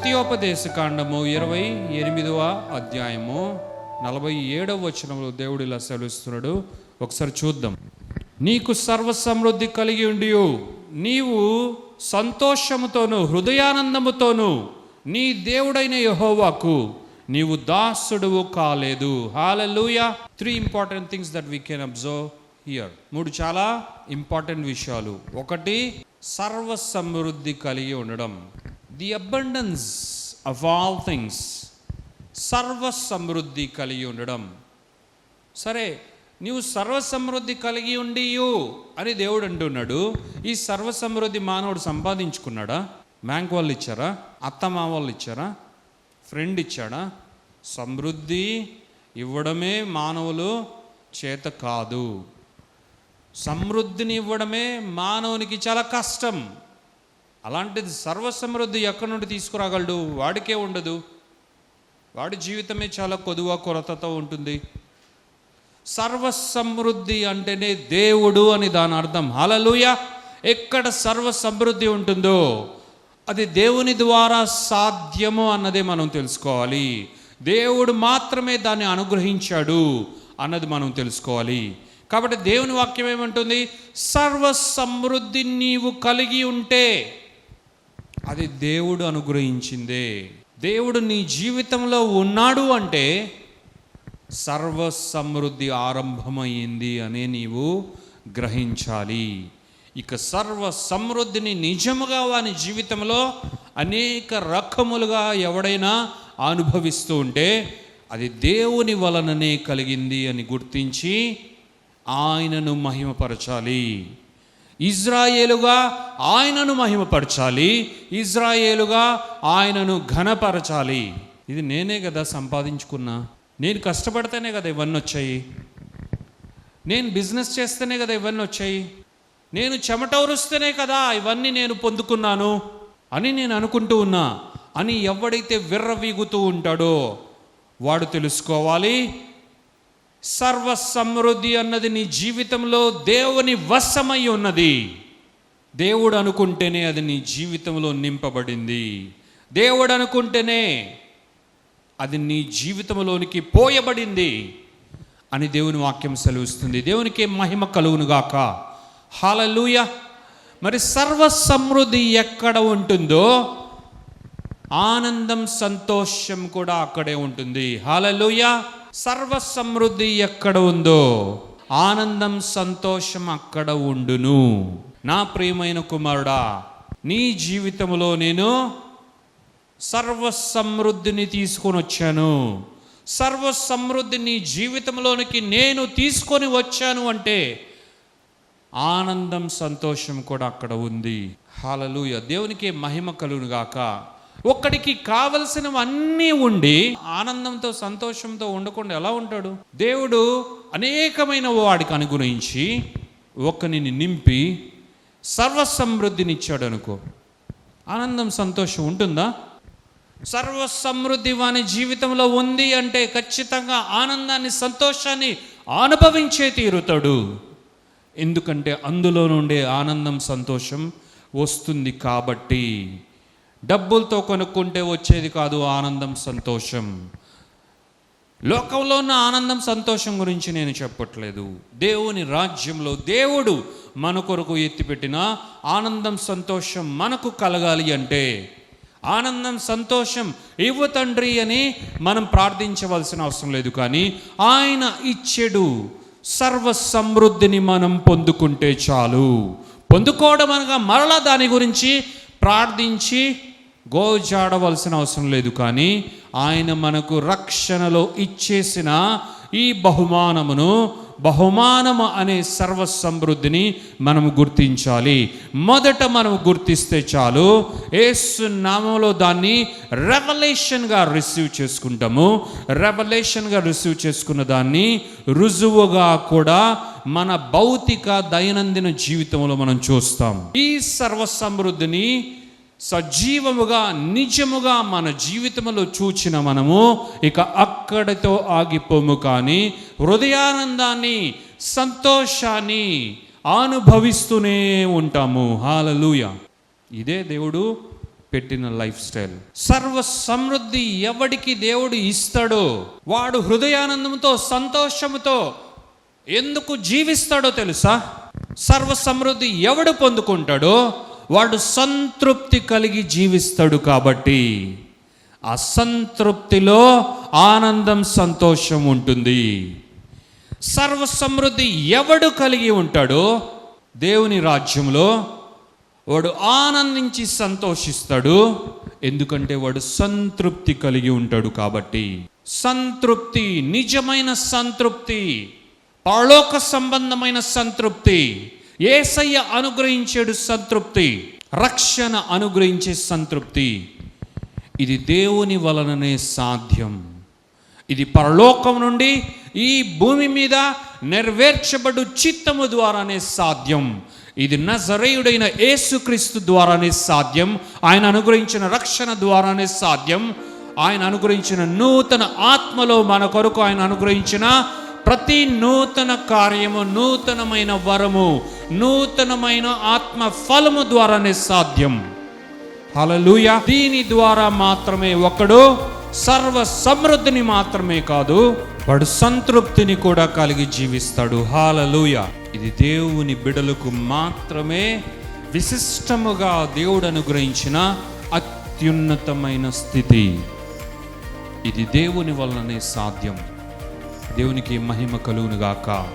ద్వితీయోపదేశ కాండము 28వ అధ్యాయము 47వ వచనంలో దేవుడు ఇలా సెలవిస్తున్నాడు. ఒకసారి చూద్దాం. నీకు సర్వ సమృద్ధి కలిగి ఉండి నీవు సంతోషముతోను హృదయానందముతోను నీ దేవుడైన యెహోవాకు నీవు దాసుడువు కాలేదు. హల్లెలూయా. 3 important things that we can observe here. 3 చాలా ఇంపార్టెంట్ విషయాలు. ఒకటి, సర్వ సమృద్ధి కలిగి ఉండడం. The abundance of all things. సర్వ సమృద్ధి కలిగి ఉండడం. సరే, నీవు సర్వ సమృద్ధి కలిగి ఉండియు అని దేవుడు అంటున్నాడు. ఈ సర్వ సమృద్ధి మానవుడు సంపాదించుకున్నాడా? బ్యాంక్ వాళ్ళు ఇచ్చారా? అత్తమామ వాళ్ళు ఇచ్చారా? ఫ్రెండ్ ఇచ్చాడా? సమృద్ధి ఇవ్వడమే మానవులు చేత కాదు. సమృద్ధిని ఇవ్వడమే మానవునికి చాలా కష్టం. అలాంటిది సర్వ సమృద్ధి ఎక్కడి నుండి తీసుకురాగలడు? వాడికే ఉండదు. వాడి జీవితమే చాలా కొదువ కొరతతో ఉంటుంది. సర్వ సమృద్ధి అంటేనే దేవుడు అని దాని అర్థం. హల్లెలూయా. ఎక్కడ సర్వ సమృద్ధి ఉంటుందో అది దేవుని ద్వారా సాధ్యము అన్నదే మనం తెలుసుకోవాలి. దేవుడు మాత్రమే దాన్ని అనుగ్రహించాడు అన్నది మనం తెలుసుకోవాలి. కాబట్టి దేవుని వాక్యం ఏమంటుంది? సర్వ సమృద్ధి నీవు కలిగి ఉంటే అది దేవుడు అనుగ్రహించిందే. దేవుడు నీ జీవితంలో ఉన్నాడు అంటే సర్వ సమృద్ధి ఆరంభమైంది అనే నీవు గ్రహించాలి. ఇక సర్వ సమృద్ధిని నిజముగా వాని జీవితంలో అనేక రకములుగా ఎవడైనా అనుభవిస్తూ ఉంటే అది దేవుని వలననే కలిగింది అని గుర్తించి ఆయనను మహిమపరచాలి. ఇజ్రాయేలుగా ఆయనను మహిమపరచాలి. ఇజ్రాయేలుగా ఆయనను ఘనపరచాలి. ఇది నేనే కదా సంపాదించుకున్నా. నేను కష్టపడితేనే కదా ఇవన్నీ వచ్చాయి. నేను బిజినెస్ చేస్తేనే కదా ఇవన్నీ వచ్చాయి. నేను చెమటోరుస్తేనే కదా ఇవన్నీ నేను పొందుకున్నాను అని నేను అనుకుంటూ ఉన్నా అని ఎవడైతే విర్రవీగుతూ ఉంటాడో వాడు తెలుసుకోవాలి, సర్వ సమృద్ధి అన్నది నీ జీవితంలో దేవుని వశమై ఉన్నది. దేవుడు అనుకుంటేనే అది నీ జీవితంలో నింపబడింది. దేవుడు అనుకుంటేనే అది నీ జీవితంలోనికి పోయబడింది అని దేవుని వాక్యం సెలవిస్తుంది. దేవునికి మహిమ కలుగునుగాక. హల్లెలూయా. మరి సర్వ సమృద్ధి ఎక్కడ ఉంటుందో ఆనందం సంతోషం కూడా అక్కడే ఉంటుంది. హల్లెలూయా. సర్వ సమృద్ధి ఎక్కడ ఉందో ఆనందం సంతోషం అక్కడ ఉండును. నా ప్రియమైన కుమారుడా, నీ జీవితంలో నేను సర్వ సమృద్ధిని తీసుకొని వచ్చాను. సర్వ సమృద్ధి నీ జీవితంలోనికి నేను తీసుకొని వచ్చాను అంటే ఆనందం సంతోషం కూడా అక్కడ ఉంది. హల్లెలూయా. దేవునికి మహిమ కలుగునుగాక. ఒక్కడికి కావలసినవన్నీ ఉండి ఆనందంతో సంతోషంతో ఉండకుండా ఎలా ఉంటాడు? దేవుడు అనేకమైన వాడికి అనుగ్రహించి ఒక్కనిని నింపి సర్వ సమృద్ధిని ఇచ్చాడు అనుకో, ఆనందం సంతోషం ఉంటుందా? సర్వ సమృద్ధి వాని జీవితంలో ఉంది అంటే ఖచ్చితంగా ఆనందాన్ని సంతోషాన్ని అనుభవించే తీరుతాడు. ఎందుకంటే అందులో నుండే ఆనందం సంతోషం వస్తుంది. కాబట్టి డబ్బులతో కొనుక్కుంటే వచ్చేది కాదు ఆనందం సంతోషం. లోకంలో ఉన్న ఆనందం సంతోషం గురించి నేను చెప్పట్లేదు. దేవుని రాజ్యంలో దేవుడు మన కొరకు ఎత్తిపెట్టిన ఆనందం సంతోషం మనకు కలగాలి అంటే ఆనందం సంతోషం ఇవ్వు తండ్రి అని మనం ప్రార్థించవలసిన అవసరం లేదు. కానీ ఆయన ఇచ్చెడు సర్వ సమృద్ధిని మనం పొందుకుంటే చాలు. పొందుకోవడం అనగా మరలా దాని గురించి ప్రార్థించి గోజాడవలసిన అవసరం లేదు. కానీ ఆయన మనకు రక్షణలో ఇచ్చేసిన ఈ బహుమానము అనే సర్వ సమృద్ధిని మనము గుర్తించాలి. మొదట మనం గుర్తిస్తే చాలు, యేసు నామములో దాన్ని రెవల్యూషన్గా రిసీవ్ చేసుకుంటాము. రెవల్యూషన్గా రిసీవ్ చేసుకున్న దాన్ని రుజువుగా కూడా మన భౌతిక దైనందిన జీవితంలో మనం చూస్తాం. ఈ సర్వ సమృద్ధిని సజీవముగా నిజముగా మన జీవితంలో చూచిన మనము ఇక అక్కడితో ఆగిపోము. కానీ హృదయానందాన్ని సంతోషాన్ని అనుభవిస్తూనే ఉంటాము. హల్లెలూయా. ఇదే దేవుడు పెట్టిన లైఫ్ స్టైల్. సర్వ సమృద్ధి ఎవడికి దేవుడు ఇస్తాడో వాడు హృదయానందంతో, సంతోషముతో ఎందుకు జీవిస్తాడో తెలుసా? సర్వ సమృద్ధి ఎవడు పొందుకుంటాడో వాడు సంతృప్తి కలిగి జీవిస్తాడు. కాబట్టి ఆ సంతృప్తిలో ఆనందం, సంతోషం ఉంటుంది. సర్వ సమృద్ధి ఎవడు కలిగి ఉంటాడో దేవుని రాజ్యంలో వాడు ఆనందించి సంతోషిస్తాడు. ఎందుకంటే వాడు సంతృప్తి కలిగి ఉంటాడు. కాబట్టి సంతృప్తి, నిజమైన సంతృప్తి, పరలోక సంబంధమైన సంతృప్తి, యేసయ్య అనుగ్రహించేడు సంతృప్తి, రక్షణ అనుగ్రహించే సంతృప్తి, ఇది దేవుని వలననే సాధ్యం. ఇది పరలోకం నుండి ఈ భూమి మీద నెరవేర్చబడు చిత్తము ద్వారానే సాధ్యం. ఇది నజరేయుడైన యేసుక్రీస్తు ద్వారానే సాధ్యం. ఆయన అనుగ్రహించిన రక్షణ ద్వారానే సాధ్యం. ఆయన అనుగ్రహించిన నూతన ఆత్మలో మన కొరకు ఆయన అనుగ్రహించిన ప్రతి నూతన కార్యము, నూతనమైన వరము, నూతనమైన ఆత్మ ఫలము ద్వారానే సాధ్యం. హల్లెలూయా. దీని ద్వారా మాత్రమే ఒకడు సర్వ సమృద్ధిని మాత్రమే కాదు, వాడు సంతృప్తిని కూడా కలిగి జీవిస్తాడు. హల్లెలూయా. ఇది దేవుని బిడలకు మాత్రమే విశిష్టముగా దేవుడు అనుగ్రహించిన అత్యున్నతమైన స్థితి. ఇది దేవుని వలననే సాధ్యం. దేవునికి మహిమ కలుగును గాక.